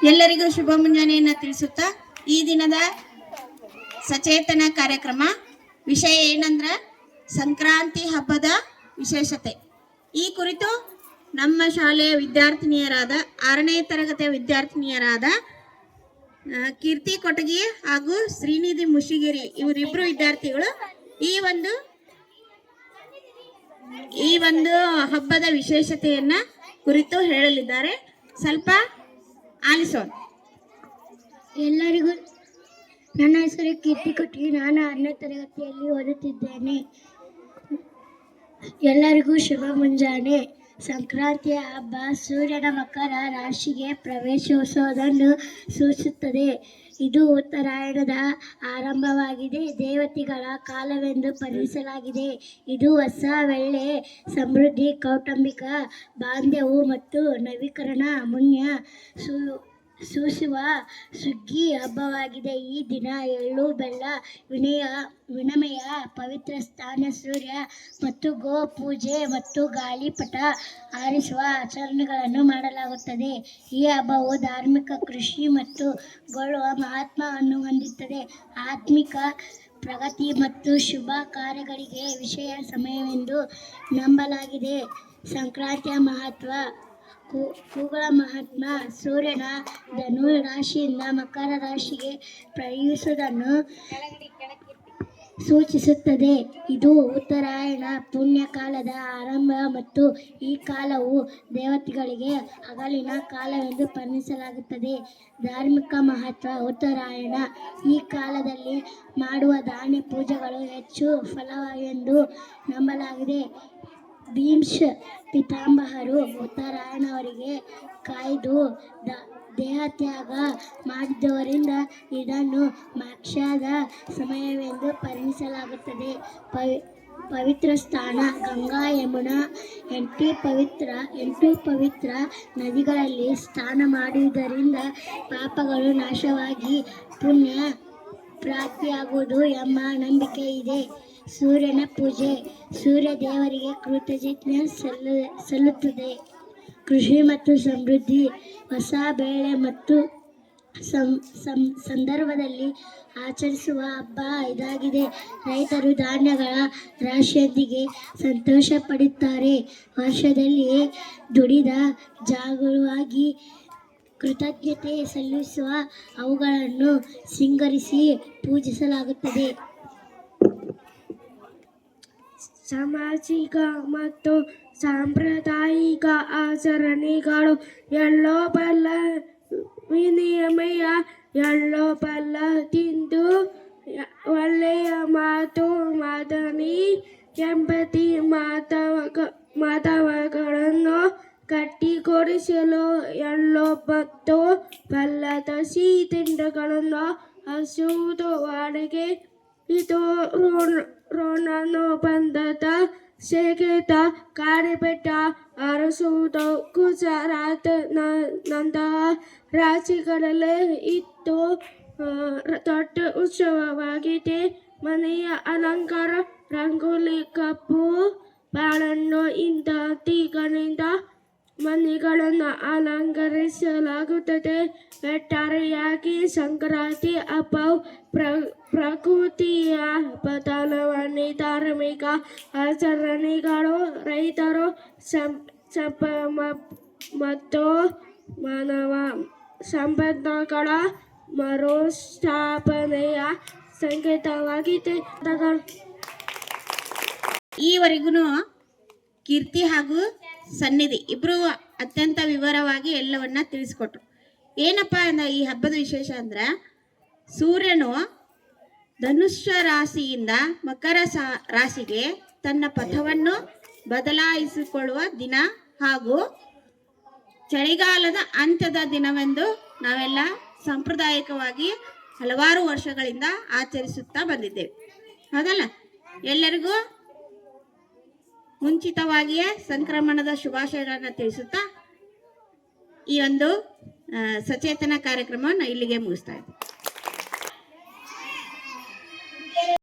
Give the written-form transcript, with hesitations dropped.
ಎಲ್ಲರಿಗೂ ಶುಭ ಮುಂಜಾನೆಯನ್ನು ತಿಳಿಸುತ್ತಾ ಈ ದಿನದ ಸಚೇತನ ಕಾರ್ಯಕ್ರಮ ವಿಷಯ ಏನಂದ್ರೆ ಸಂಕ್ರಾಂತಿ ಹಬ್ಬದ ವಿಶೇಷತೆ. ಈ ಕುರಿತು ನಮ್ಮ ಶಾಲೆಯ ವಿದ್ಯಾರ್ಥಿನಿಯರಾದ 6ನೇ ತರಗತಿಯ ವಿದ್ಯಾರ್ಥಿನಿಯರಾದ ಕೀರ್ತಿ ಕೊಟಗಿ ಹಾಗೂ ಶ್ರೀನಿಧಿ ಮುಷಿಗಿರಿ ಇವರಿಬ್ಬರು ವಿದ್ಯಾರ್ಥಿಗಳು ಈ ಒಂದು ಹಬ್ಬದ ವಿಶೇಷತೆಯನ್ನ ಕುರಿತು ಹೇಳಲಿದ್ದಾರೆ. ಸ್ವಲ್ಪ ಆಲಿಸೋಣ. ಎಲ್ಲರಿಗೂ ನನ್ನ ಹೆಸರು ಕೀರ್ತಿ ಕೊಟ್ಟಿ. ನಾನು 6ನೇ ತರಗತಿಯಲ್ಲಿ ಓದುತ್ತಿದ್ದೇನೆ. ಎಲ್ಲರಿಗೂ ಶುಭ ಮುಂಜಾನೆ. ಸಂಕ್ರಾಂತಿಯ ಹಬ್ಬ ಸೂರ್ಯನ ಮಕರ ರಾಶಿಗೆ ಪ್ರವೇಶಿಸುವುದನ್ನು ಸೂಚಿಸುತ್ತದೆ. ಇದು ಉತ್ತರಾಯಣದ ಆರಂಭವಾಗಿದೆ. ದೇವತೆಗಳ ಕಾಲವೆಂದು ಪರಿಗಣಿಸಲಾಗಿದೆ. ಇದು ಹೊಸ ಬೆಳೆ, ಸಮೃದ್ಧಿ, ಕೌಟುಂಬಿಕ ಬಾಂಧವ್ಯ ಮತ್ತು ನವೀಕರಣ ಮುನ್ಯ ಸೂಸುವ ಸುಗ್ಗಿ ಹಬ್ಬವಾಗಿದೆ. ಈ ದಿನ ಎಳ್ಳು ಬೆಲ್ಲ ವಿನಿಮಯ, ಪವಿತ್ರ ಸ್ನಾನ, ಸೂರ್ಯ ಮತ್ತು ಗೋ ಪೂಜೆ ಮತ್ತು ಗಾಳಿಪಟ ಹಾರಿಸುವ ಆಚರಣೆಗಳನ್ನು ಮಾಡಲಾಗುತ್ತದೆ. ಈ ಹಬ್ಬವು ಧಾರ್ಮಿಕ, ಕೃಷಿ ಮತ್ತು ಗೊಳ್ಳುವ ಮಹತ್ವವನ್ನು ಹೊಂದಿರುತ್ತದೆ. ಆತ್ಮಿಕ ಪ್ರಗತಿ ಮತ್ತು ಶುಭ ಕಾರ್ಯಗಳಿಗೆ ವಿಶೇಷ ಸಮಯವೆಂದು ನಂಬಲಾಗಿದೆ. ಸಂಕ್ರಾಂತಿಯ ಮಹತ್ವ. ಕೂಗಳ ಮಹಾತ್ಮ ಸೂರ್ಯನ ಧನು ರಾಶಿಯಿಂದ ಮಕರ ರಾಶಿಗೆ ಪ್ರವೇಶಿಸುವುದನ್ನು ಸೂಚಿಸುತ್ತದೆ. ಇದು ಉತ್ತರಾಯಣ ಪುಣ್ಯಕಾಲದ ಆರಂಭ ಮತ್ತು ಈ ಕಾಲವು ದೇವತೆಗಳಿಗೆ ಹಗಲಿನ ಕಾಲವೆಂದು ಪರಿಗಣಿಸಲಾಗುತ್ತದೆ. ಧಾರ್ಮಿಕ ಮಹತ್ವ. ಉತ್ತರಾಯಣ ಈ ಕಾಲದಲ್ಲಿ ಮಾಡುವ ದಾನ ಪೂಜೆಗಳು ಹೆಚ್ಚು ಫಲವೆಂದು ನಂಬಲಾಗಿದೆ. ಭೀಷ್ಮ ಪಿತಾಮಹರು ಉತ್ತರಾಯಣವರೆಗೆ ಕಾಯ್ದು ದೇಹತ್ಯಾಗ ಮಾಡಿದ್ದರಿಂದ ಇದನ್ನು ಮೋಕ್ಷದ ಸಮಯವೆಂದು ಪರಿಗಣಿಸಲಾಗುತ್ತದೆ. ಪವಿತ್ರ ಸ್ಥಾನ. ಗಂಗಾ, ಯಮುನಾ 8 ಪವಿತ್ರ ನದಿಗಳಲ್ಲಿ ಸ್ನಾನ ಮಾಡುವುದರಿಂದ ಪಾಪಗಳು ನಾಶವಾಗಿ ಪುಣ್ಯ ಪ್ರಾಪ್ತಿಯಾಗುವುದು ಎಂಬ ನಂಬಿಕೆ ಇದೆ. ಸೂರ್ಯನ ಪೂಜೆ. ಸೂರ್ಯ ದೇವರಿಗೆ ಕೃತಜ್ಞತೆ ಸಲ್ಲುತ್ತದೆ. ಕೃಷಿ ಮತ್ತು ಸಮೃದ್ಧಿ. ಹೊಸ ಬೆಳೆ ಮತ್ತು ಸಂದರ್ಭದಲ್ಲಿ ಆಚರಿಸುವ ಹಬ್ಬ ಇದಾಗಿದೆ. ರೈತರು ಧಾನ್ಯಗಳ ರಾಶಿಯೊಂದಿಗೆ ಸಂತೋಷ ಪಡುತ್ತಾರೆ. ವರ್ಷದಲ್ಲಿ ದುಡಿದ ಜಾಗವಾಗಿ ಕೃತಜ್ಞತೆ ಸಲ್ಲಿಸುವ ಅವುಗಳನ್ನು ಸಿಂಗರಿಸಿ ಪೂಜಿಸಲಾಗುತ್ತದೆ. ಸಾಮಾಜಿಕ ಮತ್ತು ಸಾಂಪ್ರದಾಯಿಕ ಆಚರಣೆಗಳು. ಎಳ್ಳು ಬೆಲ್ಲ ವಿನಿಮಯ. ಎಳ್ಳು ಬೆಲ್ಲ ತಿಂದು ಒಳ್ಳೆಯ ಮಾತು ಮಾತನಿ ಎಂಬತಿ ಮಾತವಗಳನ್ನು ಕಟ್ಟಿಕೊಡಿಸಲು ಎಳ್ಳು ಮತ್ತು ಬೆಲ್ಲದ ಸಿಹಿ ತಿಂಡಿಗಳನ್ನು ಹಸುವುದು ವಾಡಿಕೆ. ಇದು ಋಣಾನುಬಂಧದ ಸಂಕೇತ. ಗಾಳಿಪಟ ಹಾರಿಸುವುದು ಗುಜರಾತ್ ನಂತಹ ರಾಜ್ಯಗಳಲ್ಲಿ ಇದು ದೊಡ್ಡ ಉತ್ಸವವಾಗಿದೆ. ಮನೆಯ ಅಲಂಕಾರ. ರಂಗೋಲಿ, ಕಬ್ಬು, ಬಾಳೆಹಣ್ಣು ಇತ್ಯಾದಿಗಳಿಂದ ಮನೆಗಳನ್ನು ಅಲಂಕರಿಸಲಾಗುತ್ತದೆ. ಒಟ್ಟಾರೆಯಾಗಿ ಸಂಕ್ರಾಂತಿ ಹಬ್ಬವು ಪ್ರಕೃತಿಯ ಬದಲಾವಣೆ, ಧಾರ್ಮಿಕ ಆಚರಣೆಗಳು, ರೈತರು ಮತ್ತು ಮಾನವ ಸಂಬಂಧಗಳ ಮರುಸ್ಥಾಪನೆಯ ಸಂಕೇತವಾಗಿದೆ. ಈವರೆಗೂ ಕೀರ್ತಿ ಹಾಗೂ ಸನ್ನಿಧಿ ಇಬ್ಬರು ಅತ್ಯಂತ ವಿವರವಾಗಿ ಎಲ್ಲವನ್ನ ತಿಳಿಸ್ಕೊಟ್ರು. ಏನಪ್ಪ ಅಂದ್ರೆ ಈ ಹಬ್ಬದ ವಿಶೇಷ ಅಂದ್ರೆ ಸೂರ್ಯನು ಧನುಷ್ಯ ರಾಶಿಯಿಂದ ಮಕರ ರಾಶಿಗೆ ತನ್ನ ಪಥವನ್ನು ಬದಲಾಯಿಸಿಕೊಳ್ಳುವ ದಿನ ಹಾಗೂ ಚಳಿಗಾಲದ ಅಂತ್ಯದ ದಿನವೆಂದು ನಾವೆಲ್ಲ ಸಾಂಪ್ರದಾಯಿಕವಾಗಿ ಹಲವಾರು ವರ್ಷಗಳಿಂದ ಆಚರಿಸುತ್ತಾ ಬಂದಿದ್ದೇವೆ. ಹೌದಲ್ಲ? ಎಲ್ಲರಿಗೂ ಮುಂಚಿತವಾಗಿಯೇ ಸಂಕ್ರಮಣದ ಶುಭಾಶಯಗಳನ್ನು ತಿಳಿಸುತ್ತಾ ಈ ಒಂದು ಸಚೇತನ ಕಾರ್ಯಕ್ರಮವನ್ನು ಇಲ್ಲಿಗೆ ಮುಗಿಸ್ತಾ ಇದ್ದೀವಿ.